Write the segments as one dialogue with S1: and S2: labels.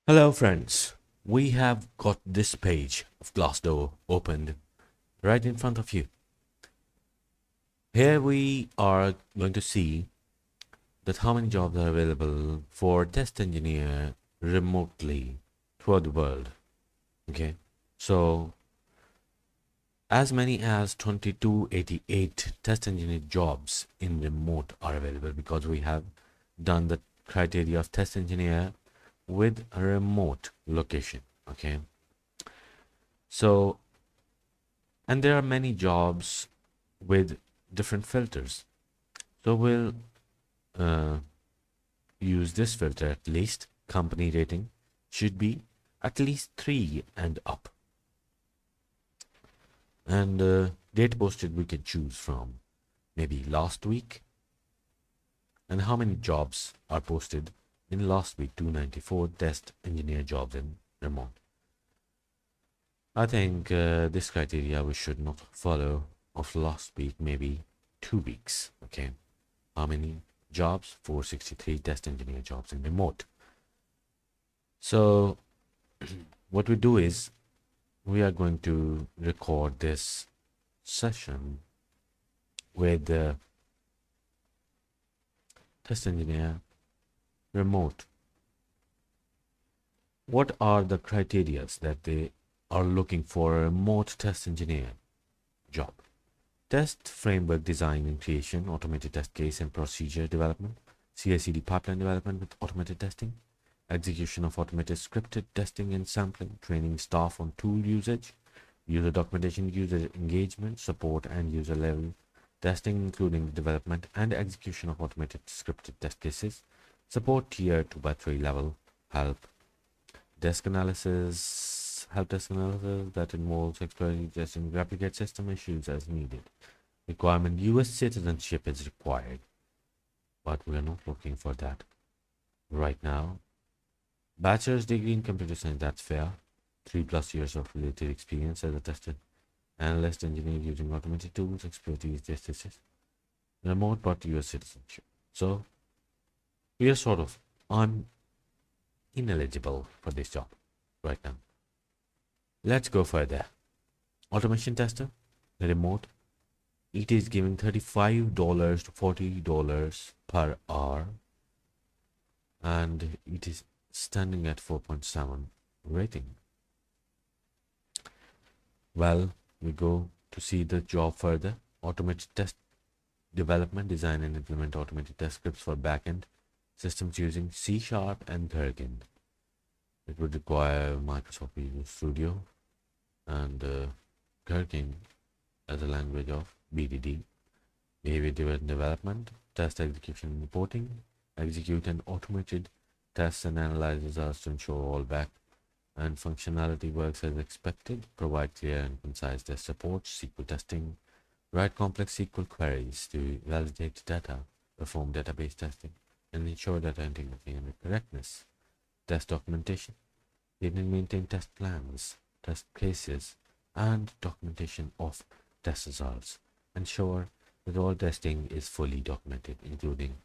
S1: Hello, friends. We have got this page of Glassdoor opened right in front of you. Here we are going to see that how many jobs are available for test engineer remotely throughout the world. Okay, so as many as 2288 test engineer jobs in remote are available because we have done the criteria of test engineer with a remote location. Okay, so and there are many jobs with different filters. So we'll uh, use this filter at least. Company rating should be at least 3 and up. And date posted we can choose from maybe last week. And how many jobs are posted in last week? 294 test engineer jobs in remote. I think this criteria we should not follow of last week, maybe 2 weeks. Okay. How many jobs? 463 test engineer jobs in remote. So what we do is we are going to record this session with the test engineer remote. What are the criteria that they are looking for a remote test engineer job? Test framework design and creation, automated test case and procedure development, CI/CD pipeline development with automated testing, execution of automated scripted testing and sampling, training staff on tool usage, user documentation, user engagement, support and user level testing, including development and execution of automated scripted test cases, support tier 2 by 3 level, help desk analysis, help desk analysis that involves exploring testing replicate system issues as needed. Requirement: US citizenship is required, but we are not looking for that right now. Bachelor's degree in computer science, that's fair. 3+ years of related experience as a tester, analyst, engineer using automated tools, expertise, justices, remote but US citizenship. So we are sort of, I'm ineligible for this job right now. Let's go further. Automation tester, remote. It is giving $35 to $40 per hour, and it is standing at 4.7 rating. Well, we go to see the job further. Automated test development, design and implement automated test scripts for backend systems using C# and Gherkin. It would require Microsoft Visual Studio and Gherkin as a language of BDD. Behavior-driven development, test execution and reporting, execute an automated tests and analyze results to ensure all back and functionality works as expected, provide clear and concise test support, SQL testing, write complex SQL queries to validate data, perform database testing, and ensure data integrity and correctness, test documentation, create and maintain test plans, test cases, and documentation of test results, ensure that all testing is fully documented, including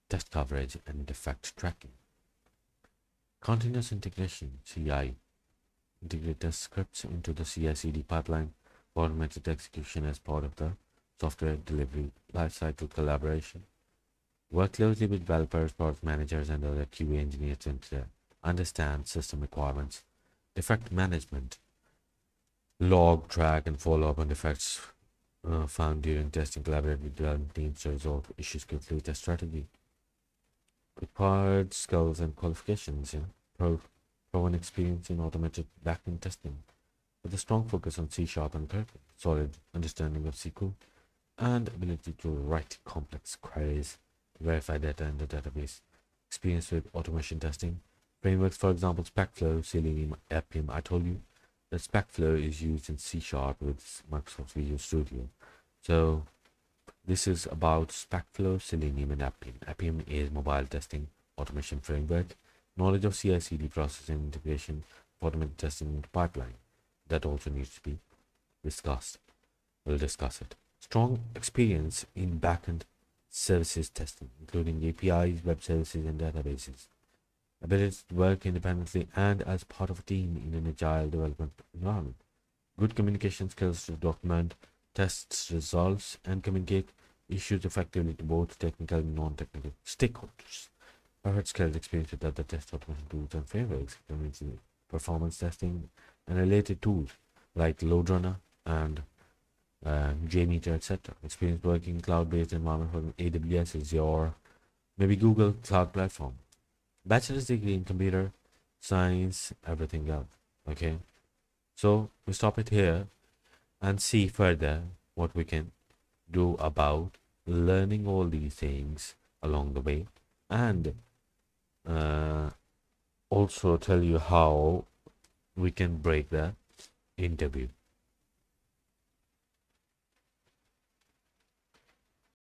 S1: test coverage and defect tracking. Continuous integration, CI, integrate test scripts into the CI/CD pipeline for automated execution as part of the software delivery lifecycle collaboration. Work closely with developers, product managers, and other QA engineers to understand system requirements. Defect management, log, track, and follow up on defects found during testing, collaborate with development teams to resolve issues quickly. Test strategy, required skills and qualifications, proven experience in automated backend testing with a strong focus on C# and Gherkin, solid understanding of SQL, and ability to write complex queries to verify data in the database, experience with automation testing, frameworks, for example, SpecFlow, Selenium, Appium. I told you that SpecFlow is used in C# with Microsoft Visual Studio. So this is about SpecFlow, Selenium, and Appium. Appium is mobile testing automation framework. Knowledge of CI/CD process and integration of automated testing into pipeline. That also needs to be discussed. We'll discuss it. Strong experience in backend services testing, including APIs, web services, and databases. ability to work independently and as part of a team in an agile development environment, good communication skills to document tests results and communicate issues effectively to both technical and non-technical stakeholders. Perfect skills experience with other test automation tools and frameworks, implementing performance testing and related tools like LoadRunner and JMeter, etc. Experience working in cloud-based environment from AWS, Azure, maybe Google Cloud Platform. Bachelor's degree in computer science, everything else. Okay, so we stop it here and see further what we can do about learning all these things along the way, and uh, also tell you how we can break the interview.